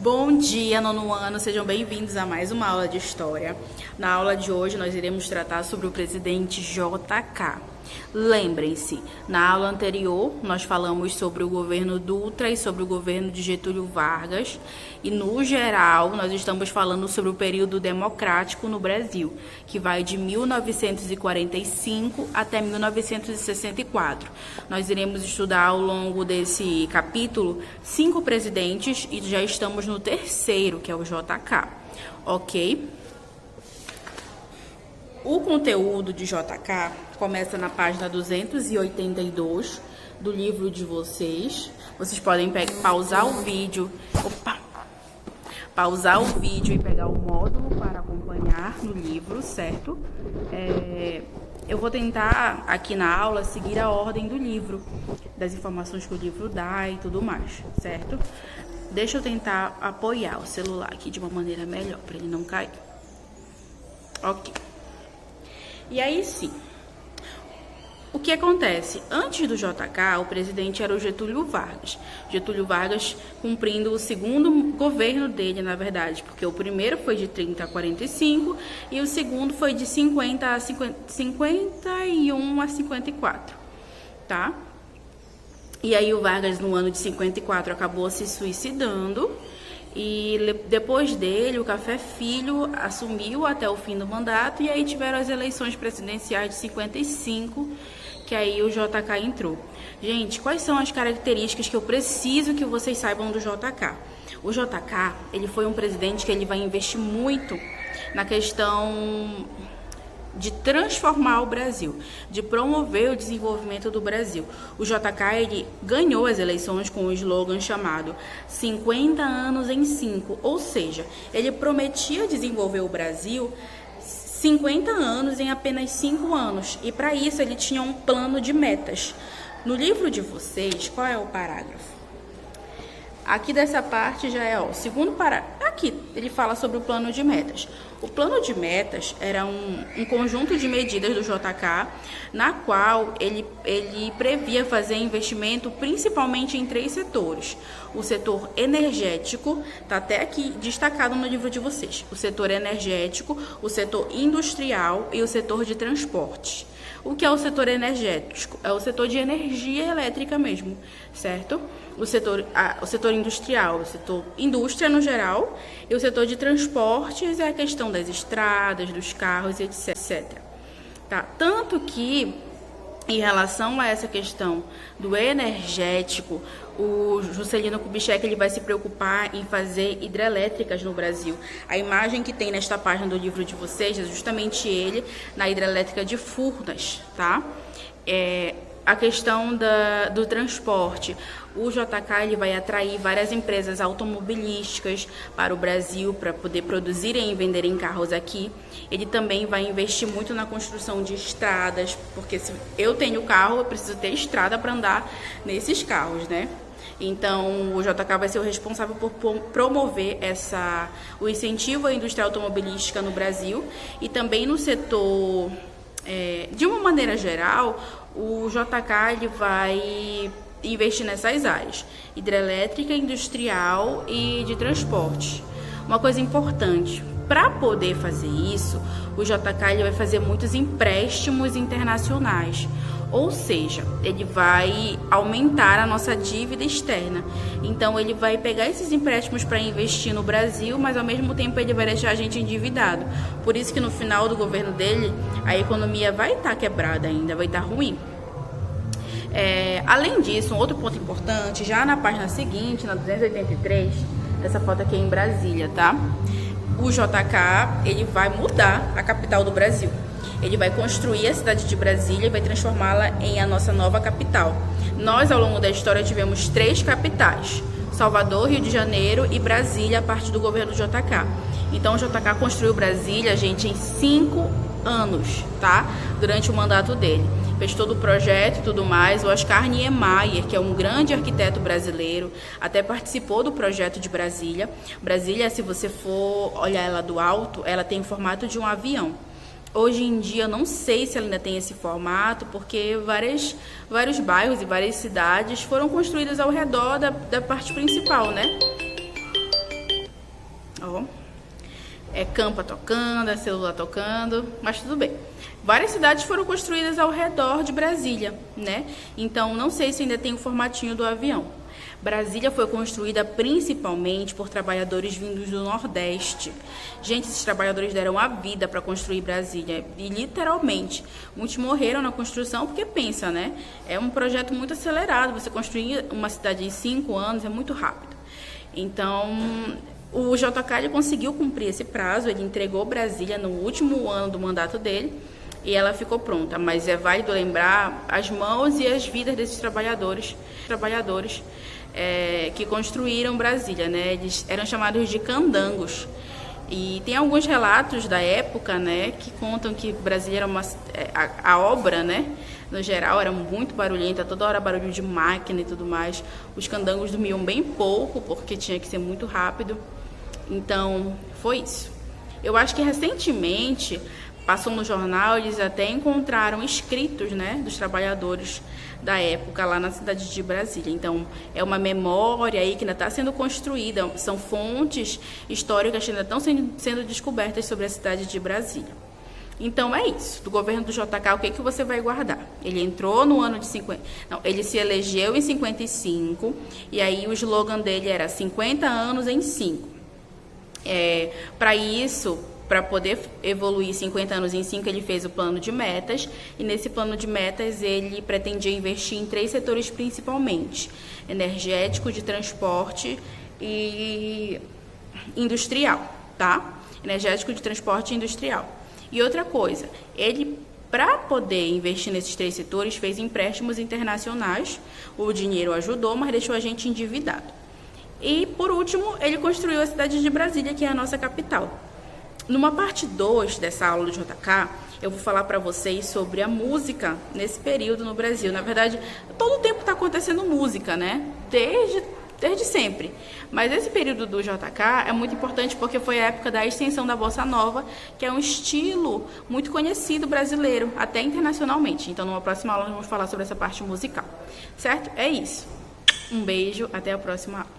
Bom dia, nono ano, sejam bem-vindos a mais uma aula de História. Na aula de hoje nós iremos tratar sobre o presidente JK. Lembrem-se, na aula anterior nós falamos sobre o governo Dutra e sobre o governo de Getúlio Vargas e no geral nós estamos falando sobre o período democrático no Brasil, que vai de 1945 até 1964. Nós iremos estudar ao longo desse capítulo 5 presidentes e já estamos no terceiro, que é o JK, ok? O conteúdo de JK começa na página 282 do livro de vocês. Vocês podem pausar o vídeo. Pausar o vídeo e pegar o módulo para acompanhar no livro, certo? Eu vou tentar aqui na aula seguir a ordem do livro, das informações que o livro dá e tudo mais, certo? Deixa eu tentar apoiar o celular aqui de uma maneira melhor para ele não cair. Ok. E aí sim, o que acontece? Antes do JK, o presidente era o Getúlio Vargas. Getúlio Vargas cumprindo o segundo governo dele, na verdade, porque o primeiro foi de 30 a 45 e o segundo foi de 51 a 54, tá? E aí o Vargas, no ano de 54, acabou se suicidando. E depois dele, o Café Filho assumiu até o fim do mandato e aí tiveram as eleições presidenciais de 55, que aí o JK entrou. Gente, quais são as características que eu preciso que vocês saibam do JK? O JK, ele foi um presidente que ele vai investir muito na questão de transformar o Brasil, de promover o desenvolvimento do Brasil. O JK, ele ganhou as eleições com um slogan chamado 50 anos em 5, ou seja, ele prometia desenvolver o Brasil 50 anos em apenas 5 anos, e para isso ele tinha um plano de metas. No livro de vocês, qual é o parágrafo? Aqui dessa parte já é o segundo parágrafo. Aqui ele fala sobre o plano de metas. O plano de metas era um conjunto de medidas do JK, na qual ele previa fazer investimento principalmente em 3 setores. O setor energético, está até aqui destacado no livro de vocês. O setor energético, o setor industrial e o setor de transporte. O que é o setor energético? É o setor de energia elétrica mesmo, certo? O setor industrial, o setor indústria no geral, e o setor de transportes é a questão das estradas, dos carros, etc. Tá? Tanto que, em relação a essa questão do energético, o Juscelino Kubitschek ele vai se preocupar em fazer hidrelétricas no Brasil. A imagem que tem nesta página do livro de vocês é justamente ele na hidrelétrica de Furnas, tá? A questão do transporte. O JK ele vai atrair várias empresas automobilísticas para o Brasil para poder produzirem e venderem carros aqui. Ele também vai investir muito na construção de estradas, porque se eu tenho carro, eu preciso ter estrada para andar nesses carros, né? Então, o JK vai ser o responsável por promover o incentivo à indústria automobilística no Brasil e também no setor, de uma maneira geral, o JK ele vai investir nessas áreas, hidrelétrica, industrial e de transporte. Uma coisa importante, para poder fazer isso, o JK ele vai fazer muitos empréstimos internacionais. Ou seja, ele vai aumentar a nossa dívida externa. Então, ele vai pegar esses empréstimos para investir no Brasil, mas ao mesmo tempo ele vai deixar a gente endividado. Por isso que no final do governo dele, a economia vai estar quebrada ainda, vai estar ruim. Além disso, um outro ponto importante, já na página seguinte, na 283, essa foto aqui é em Brasília, tá? O JK, ele vai mudar a capital do Brasil. Ele vai construir a cidade de Brasília e vai transformá-la em a nossa nova capital. Nós, ao longo da história, tivemos 3 capitais: Salvador, Rio de Janeiro e Brasília, a partir do governo do JK. Então, o JK construiu Brasília, gente, em 5 anos, tá? Durante o mandato dele. Fez todo o projeto e tudo mais. O Oscar Niemeyer, que é um grande arquiteto brasileiro, até participou do projeto de Brasília. Brasília, se você for olhar ela do alto, ela tem o formato de um avião. Hoje em dia, eu não sei se ela ainda tem esse formato, porque vários bairros e várias cidades foram construídas ao redor da parte principal, né? Campa tocando, celular tocando, mas tudo bem. Várias cidades foram construídas ao redor de Brasília, né? Então, não sei se ainda tem o formatinho do avião. Brasília foi construída principalmente por trabalhadores vindos do Nordeste. Gente, esses trabalhadores deram a vida para construir Brasília. E, literalmente, muitos morreram na construção porque, pensa, né? É um projeto muito acelerado. Você construir uma cidade em 5 anos é muito rápido. Então, o JK ele conseguiu cumprir esse prazo. Ele entregou Brasília no último ano do mandato dele. E ela ficou pronta, mas é válido lembrar as mãos e as vidas desses trabalhadores que construíram Brasília, né? Eles eram chamados de candangos. E tem alguns relatos da época, né, que contam que Brasília era a obra, né, no geral, era muito barulhenta, toda hora barulho de máquina e tudo mais. Os candangos dormiam bem pouco, porque tinha que ser muito rápido. Então, foi isso. Eu acho que recentemente passou no jornal, eles até encontraram escritos, né, dos trabalhadores da época lá na cidade de Brasília. Então, é uma memória aí que ainda está sendo construída, são fontes históricas que ainda estão sendo descobertas sobre a cidade de Brasília. Então, é isso. Do governo do JK, o que você vai guardar? Ele entrou no ano de 50... Não, ele se elegeu em 55, e aí o slogan dele era 50 anos em 5. Para isso... Para poder evoluir 50 anos em 5, ele fez o plano de metas. E nesse plano de metas, ele pretendia investir em 3 setores principalmente. Energético, de transporte e industrial, tá? Energético, de transporte e industrial. E outra coisa, ele, para poder investir nesses 3 setores, fez empréstimos internacionais. O dinheiro ajudou, mas deixou a gente endividado. E, por último, ele construiu a cidade de Brasília, que é a nossa capital. Numa parte 2 dessa aula do JK, eu vou falar para vocês sobre a música nesse período no Brasil. Na verdade, todo o tempo está acontecendo música, né? Desde sempre. Mas esse período do JK é muito importante porque foi a época da extensão da Bossa Nova, que é um estilo muito conhecido brasileiro, até internacionalmente. Então, numa próxima aula, nós vamos falar sobre essa parte musical. Certo? É isso. Um beijo, até a próxima aula.